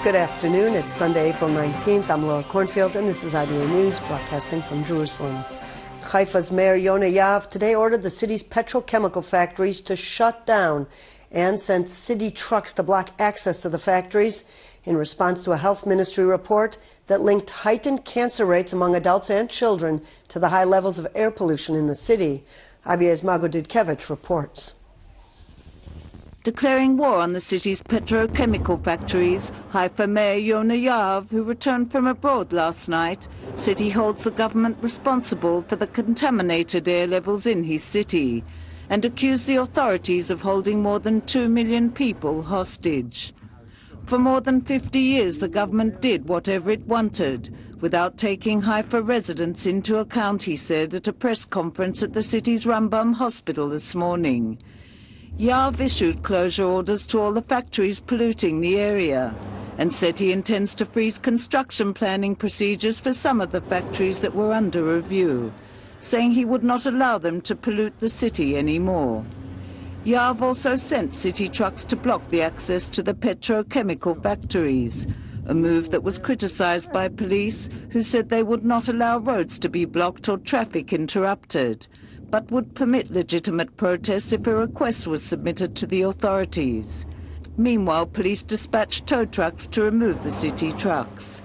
Good afternoon. It's Sunday, April 19th. I'm Laura Cornfield, and this is IBA News, broadcasting from Jerusalem. Haifa's Mayor Yonah Yahav today ordered the city's petrochemical factories to shut down and sent city trucks to block access to the factories in response to a health ministry report that linked heightened cancer rates among adults and children to the high levels of air pollution in the city. IBA's Margot Dudkevich reports. Declaring war on the city's petrochemical factories, Haifa Mayor Yonah Yahav, who returned from abroad last night, said he holds the government responsible for the contaminated air levels in his city and accused the authorities of holding more than 2 million people hostage. For more than 50 years, the government did whatever it wanted, without taking Haifa residents into account, he said at a press conference at the city's Rambam hospital this morning. Yahav issued closure orders to all the factories polluting the area and said he intends to freeze construction planning procedures for some of the factories that were under review, saying he would not allow them to pollute the city anymore. Yahav also sent city trucks to block the access to the petrochemical factories, a move that was criticized by police, who said they would not allow roads to be blocked or traffic interrupted, but would permit legitimate protests if a request was submitted to the authorities. Meanwhile, police dispatched tow trucks to remove the city trucks.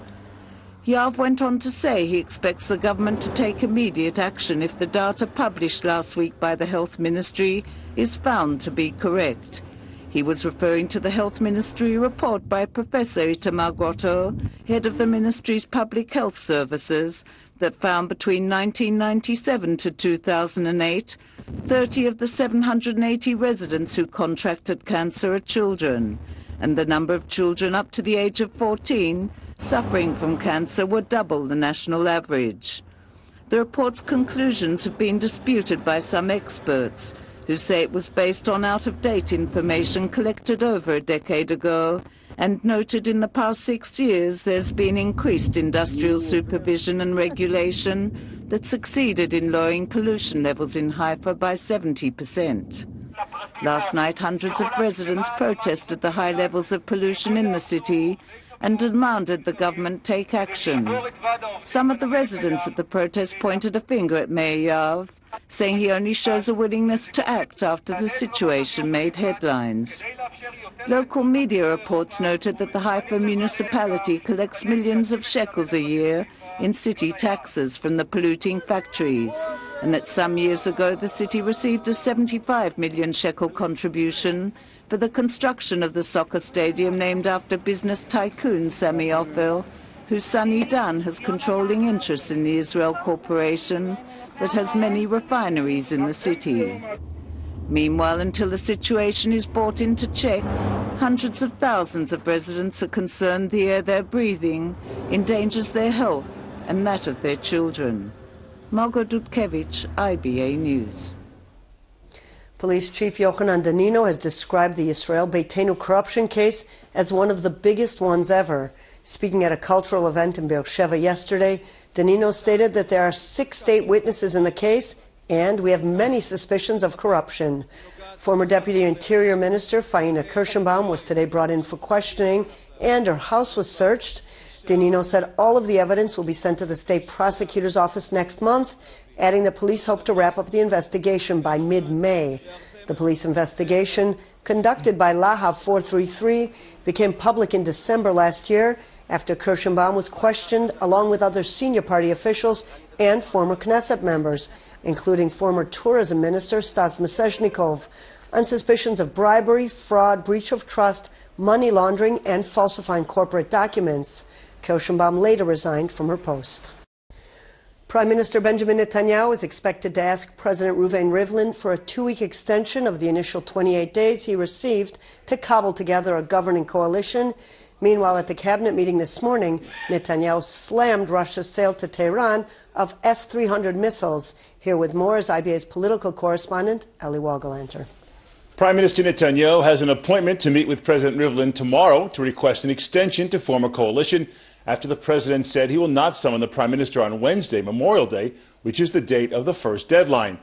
Yahav went on to say he expects the government to take immediate action if the data published last week by the Health Ministry is found to be correct. He was referring to the Health Ministry report by Professor Itamar Grotto, head of the Ministry's Public Health Services, that found between 1997 to 2008, 30 of the 780 residents who contracted cancer are children, and the number of children up to the age of 14 suffering from cancer were double the national average. The report's conclusions have been disputed by some experts, who say it was based on out-of-date information collected over a decade ago, and noted in the past 6 years there's been increased industrial supervision and regulation that succeeded in lowering pollution levels in Haifa by 70%. Last night, hundreds of residents protested the high levels of pollution in the city and demanded the government take action. Some of the residents at the protest pointed a finger at Mayor Yahav, saying he only shows a willingness to act after the situation made headlines. Local media reports noted that the Haifa municipality collects millions of shekels a year in city taxes from the polluting factories, and that some years ago the city received a 75 million shekel contribution for the construction of the soccer stadium named after business tycoon Sami Ofer, whose son Idan has controlling interests in the Israel Corporation that has many refineries in the city. Meanwhile, until the situation is brought into check, hundreds of thousands of residents are concerned the air they're breathing endangers their health and that of their children. Margot Dudkevich, IBA News. Police Chief Yochanan Danino has described the Israel Beitenu corruption case as one of the biggest ones ever. Speaking at a cultural event in Beersheba yesterday, Danino stated that there are 6 state witnesses in the case and we have many suspicions of corruption. Former Deputy Interior Minister Faina Kirschenbaum was today brought in for questioning and her house was searched. Danino said all of the evidence will be sent to the state prosecutor's office next month, adding that police hope to wrap up the investigation by mid-May. The police investigation, conducted by Lahav 433, became public in December last year after Kirschenbaum was questioned along with other senior party officials and former Knesset members, including former tourism minister Stas Misezhnikov, on suspicions of bribery, fraud, breach of trust, money laundering, and falsifying corporate documents. Kirschenbaum later resigned from her post. Prime Minister Benjamin Netanyahu is expected to ask President Reuven Rivlin for a 2-week extension of the initial 28 days he received to cobble together a governing coalition. Meanwhile, at the cabinet meeting this morning, Netanyahu slammed Russia's sale to Tehran of S-300 missiles. Here with more is IBA's political correspondent, Eli Wogelanter. Prime Minister Netanyahu has an appointment to meet with President Rivlin tomorrow to request an extension to form a coalition after the president said he will not summon the prime minister on Wednesday, Memorial Day, which is the date of the first deadline.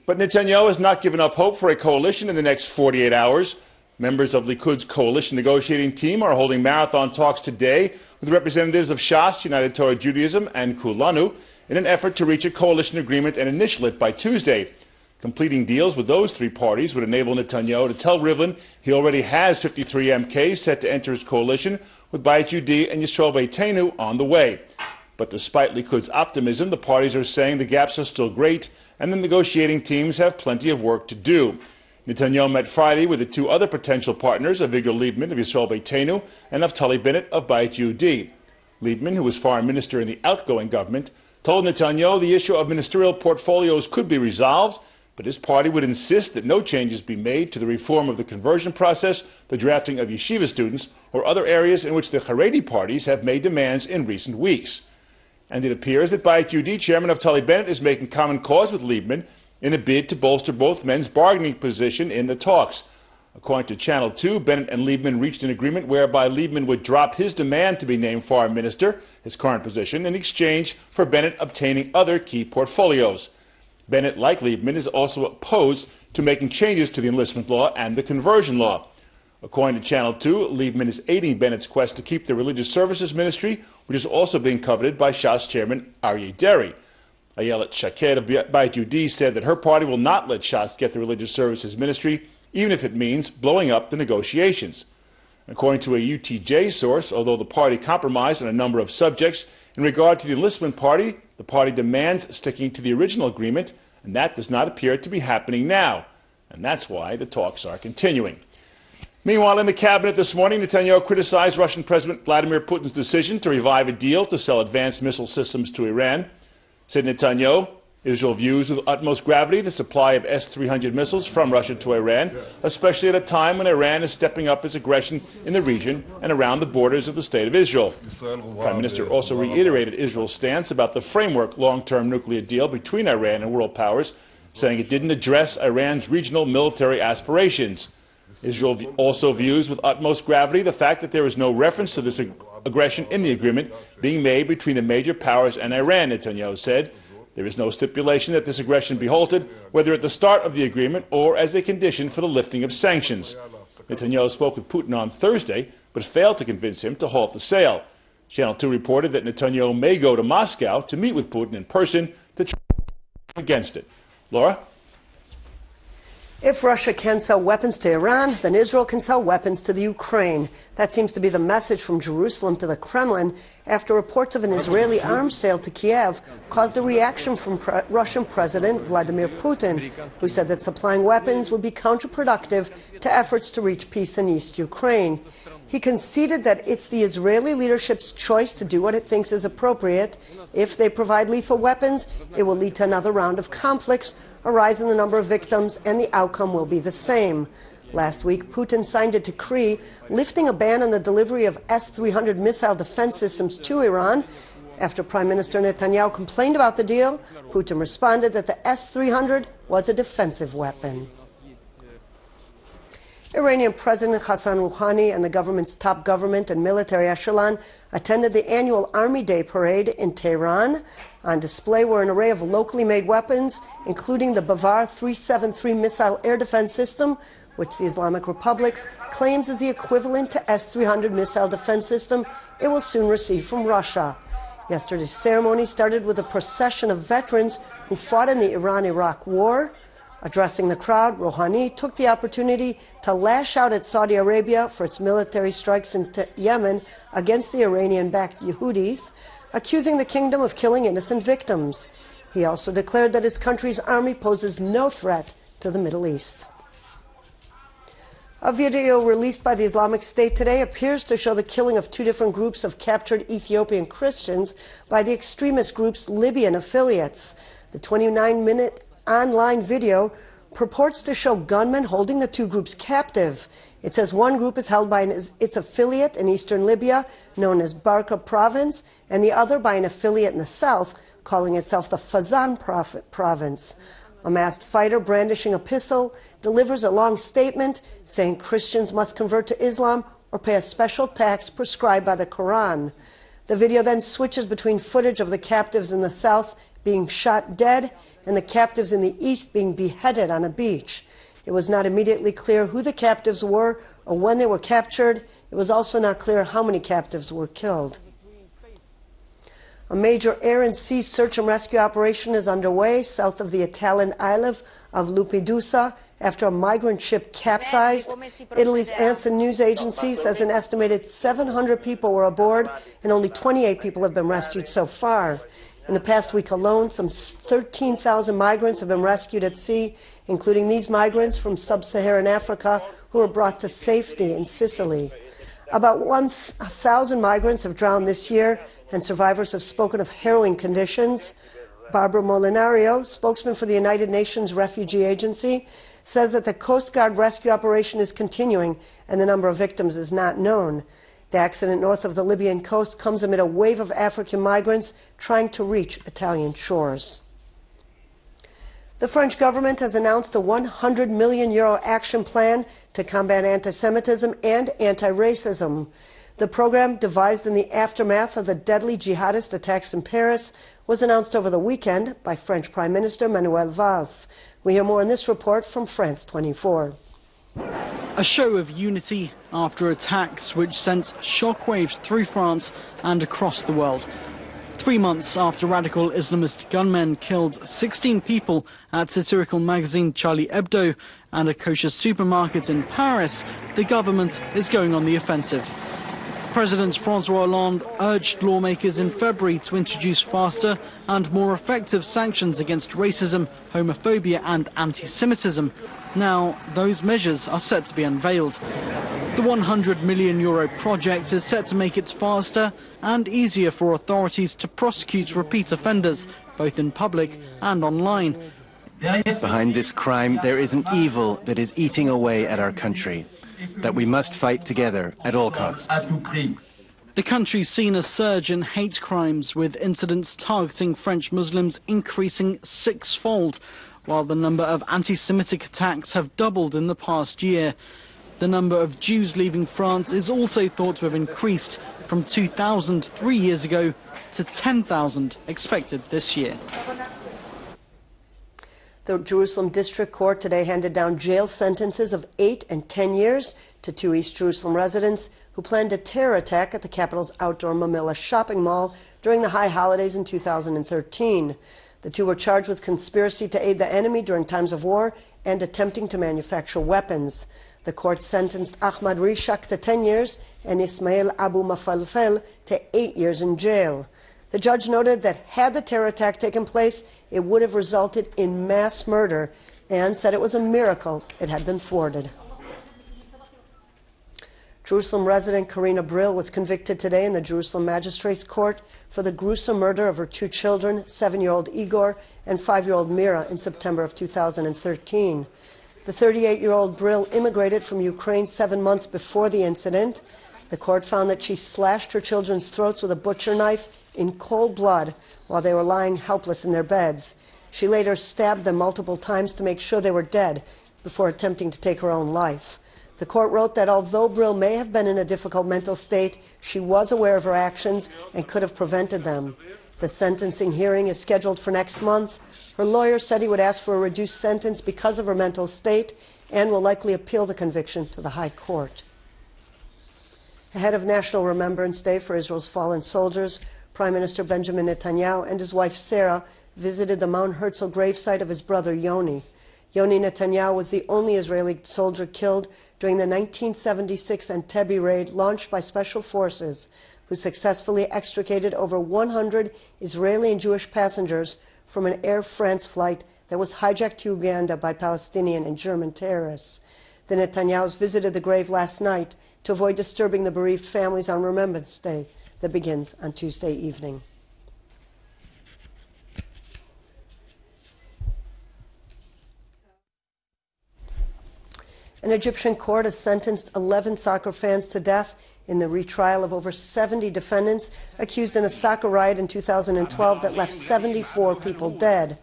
But Netanyahu has not given up hope for a coalition in the next 48 hours. Members of Likud's coalition negotiating team are holding marathon talks today with representatives of Shas, United Torah Judaism, and Kulanu in an effort to reach a coalition agreement and initial it by Tuesday. Completing deals with those three parties would enable Netanyahu to tell Rivlin he already has 53 MKs set to enter his coalition, with Bayit Yehudi and Yisrael Beitenu on the way. But despite Likud's optimism, the parties are saying the gaps are still great and the negotiating teams have plenty of work to do. Netanyahu met Friday with the two other potential partners, Avigdor Liebman of Yisrael Beitenu and Naftali Bennett of Bayit Yehudi. Liebman, who was foreign minister in the outgoing government, told Netanyahu the issue of ministerial portfolios could be resolved, but his party would insist that no changes be made to the reform of the conversion process, the drafting of yeshiva students, or other areas in which the Haredi parties have made demands in recent weeks. And it appears that Bayit Yehudi chairman Naftali Bennett is making common cause with Liebman in a bid to bolster both men's bargaining position in the talks. According to Channel 2, Bennett and Liebman reached an agreement whereby Liebman would drop his demand to be named foreign minister, his current position, in exchange for Bennett obtaining other key portfolios. Bennett, like Liebman, is also opposed to making changes to the enlistment law and the conversion law. According to Channel 2, Liebman is aiding Bennett's quest to keep the religious services ministry, which is also being coveted by Shas chairman Aryeh Deri. Ayelet Shaked of Bayit Yehudi said that her party will not let Shas get the religious services ministry, even if it means blowing up the negotiations. According to a UTJ source, although the party compromised on a number of subjects, in regard to the enlistment party, the party demands sticking to the original agreement, and that does not appear to be happening now. And that's why the talks are continuing. Meanwhile, in the cabinet this morning, Netanyahu criticized Russian President Vladimir Putin's decision to revive a deal to sell advanced missile systems to Iran. Said Netanyahu, Israel views with utmost gravity the supply of S-300 missiles from Russia to Iran, especially at a time when Iran is stepping up its aggression in the region and around the borders of the State of Israel. The Prime Minister also reiterated Israel's stance about the framework long-term nuclear deal between Iran and world powers, saying it didn't address Iran's regional military aspirations. Israel also views with utmost gravity the fact that there is no reference to this aggression in the agreement being made between the major powers and Iran, Netanyahu said. There is no stipulation that this aggression be halted, whether at the start of the agreement or as a condition for the lifting of sanctions. Netanyahu spoke with Putin on Thursday, but failed to convince him to halt the sale. Channel 2 reported that Netanyahu may go to Moscow to meet with Putin in person to try against it. Laura? If Russia can sell weapons to Iran, then Israel can sell weapons to the Ukraine. That seems to be the message from Jerusalem to the Kremlin after reports of an Israeli arms sale to Kiev caused a reaction from Russian President Vladimir Putin, who said that supplying weapons would be counterproductive to efforts to reach peace in East Ukraine. He conceded that it's the Israeli leadership's choice to do what it thinks is appropriate. If they provide lethal weapons, it will lead to another round of conflicts, a rise in the number of victims, and the outcome will be the same. Last week, Putin signed a decree lifting a ban on the delivery of S-300 missile defense systems to Iran. After Prime Minister Netanyahu complained about the deal, Putin responded that the S-300 was a defensive weapon. Iranian President Hassan Rouhani and the government's top government and military echelon attended the annual Army Day parade in Tehran. On display were an array of locally made weapons, including the Bavar 373 missile air defense system, which the Islamic Republic claims is the equivalent to S-300 missile defense system it will soon receive from Russia. Yesterday's ceremony started with a procession of veterans who fought in the Iran-Iraq War. Addressing the crowd, Rouhani took the opportunity to lash out at Saudi Arabia for its military strikes in Yemen against the Iranian-backed Yehudis, accusing the kingdom of killing innocent victims. He also declared that his country's army poses no threat to the Middle East. A video released by the Islamic State today appears to show the killing of two different groups of captured Ethiopian Christians by the extremist group's Libyan affiliates. The 29-minute online video purports to show gunmen holding the two groups captive. It says one group is held by its affiliate in eastern Libya, known as Barca province, and the other by an affiliate in the south, calling itself the Fazan province. A masked fighter brandishing a pistol delivers a long statement saying Christians must convert to Islam or pay a special tax prescribed by the Quran. The video then switches between footage of the captives in the south being shot dead and the captives in the east being beheaded on a beach. It was not immediately clear who the captives were or when they were captured. It was also not clear how many captives were killed. A major air and sea search and rescue operation is underway south of the Italian island of Lampedusa after a migrant ship capsized. Italy's ANSA news agency says an estimated 700 people were aboard and only 28 people have been rescued so far. In the past week alone, some 13,000 migrants have been rescued at sea, including these migrants from sub-Saharan Africa who were brought to safety in Sicily. About 1,000 migrants have drowned this year, and survivors have spoken of harrowing conditions. Barbara Molinario, spokesman for the United Nations Refugee Agency, says that the Coast Guard rescue operation is continuing and the number of victims is not known. The accident north of the Libyan coast comes amid a wave of African migrants trying to reach Italian shores. The French government has announced a €100 million action plan to combat anti-Semitism and anti-racism. The program, devised in the aftermath of the deadly jihadist attacks in Paris, was announced over the weekend by French Prime Minister Manuel Valls. We hear more in this report from France 24. A show of unity after attacks which sent shockwaves through France and across the world. 3 months after radical Islamist gunmen killed 16 people at satirical magazine Charlie Hebdo and a kosher supermarket in Paris, the government is going on the offensive. President François Hollande urged lawmakers in February to introduce faster and more effective sanctions against racism, homophobia and anti-Semitism. Now, those measures are set to be unveiled. The €100 million project is set to make it faster and easier for authorities to prosecute repeat offenders, both in public and online. Behind this crime, there is an evil that is eating away at our country, that we must fight together at all costs. The country's seen a surge in hate crimes, with incidents targeting French Muslims increasing sixfold, while the number of anti-Semitic attacks have doubled in the past year. The number of Jews leaving France is also thought to have increased from 2,000 3 years ago to 10,000 expected this year. The Jerusalem District Court today handed down jail sentences of 8 and 10 years to 2 East Jerusalem residents who planned a terror attack at the capital's outdoor Mamilla shopping mall during the high holidays in 2013. The two were charged with conspiracy to aid the enemy during times of war and attempting to manufacture weapons. The court sentenced Ahmad Rishak to 10 years and Ismail Abu Mafalfel to 8 years in jail. The judge noted that had the terror attack taken place, it would have resulted in mass murder, and said it was a miracle it had been thwarted. Jerusalem resident Karina Brill was convicted today in the Jerusalem Magistrates Court for the gruesome murder of her 2 children, 7-year-old Igor and 5-year-old Mira, in September of 2013. The 38-year-old Brill immigrated from Ukraine 7 months before the incident. The court found that she slashed her children's throats with a butcher knife in cold blood while they were lying helpless in their beds. She later stabbed them multiple times to make sure they were dead before attempting to take her own life. The court wrote that although Brill may have been in a difficult mental state, she was aware of her actions and could have prevented them. The sentencing hearing is scheduled for next month. Her lawyer said he would ask for a reduced sentence because of her mental state and will likely appeal the conviction to the High Court. Ahead of National Remembrance Day for Israel's fallen soldiers, Prime Minister Benjamin Netanyahu and his wife Sarah visited the Mount Herzl gravesite of his brother Yoni. Yoni Netanyahu was the only Israeli soldier killed during the 1976 Entebbe raid launched by special forces, who successfully extricated over 100 Israeli and Jewish passengers from an Air France flight that was hijacked to Uganda by Palestinian and German terrorists. The Netanyahus visited the grave last night to avoid disturbing the bereaved families on Remembrance Day that begins on Tuesday evening. An Egyptian court has sentenced 11 soccer fans to death in the retrial of over 70 defendants accused in a soccer riot in 2012 that left 74 people dead.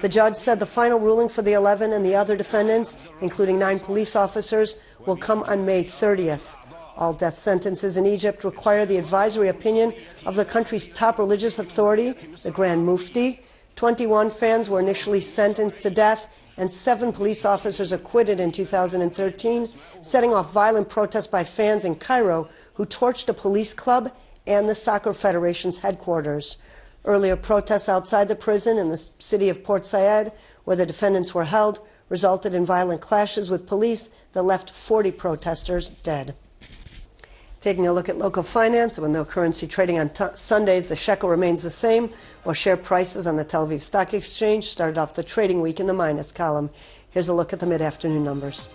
The judge said the final ruling for the 11 and the other defendants, including 9 police officers, will come on May 30th. All death sentences in Egypt require the advisory opinion of the country's top religious authority, the Grand Mufti. 21 fans were initially sentenced to death and 7 police officers acquitted in 2013, setting off violent protests by fans in Cairo who torched a police club and the Soccer Federation's headquarters. Earlier protests outside the prison in the city of Port Said, where the defendants were held, resulted in violent clashes with police that left 40 protesters dead. Taking a look at local finance, with no currency trading on Sundays, the shekel remains the same, while share prices on the Tel Aviv Stock Exchange started off the trading week in the minus column. Here's a look at the mid-afternoon numbers.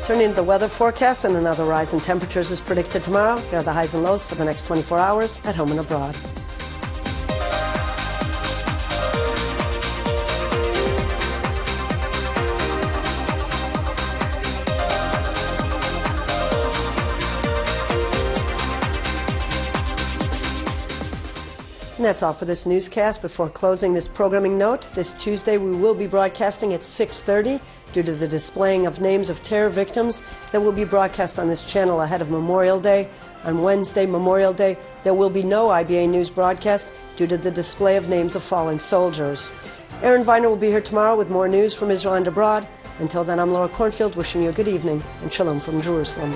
Turning to the weather forecast, and another rise in temperatures is predicted tomorrow. Here are the highs and lows for the next 24 hours at home and abroad. And that's all for this newscast. Before closing this programming note, this Tuesday we will be broadcasting at 6:30 due to the displaying of names of terror victims that will be broadcast on this channel ahead of Memorial Day. On Wednesday, Memorial Day, there will be no IBA News broadcast due to the display of names of fallen soldiers. Aaron Viner will be here tomorrow with more news from Israel and abroad. Until then, I'm Laura Cornfield wishing you a good evening and shalom from Jerusalem.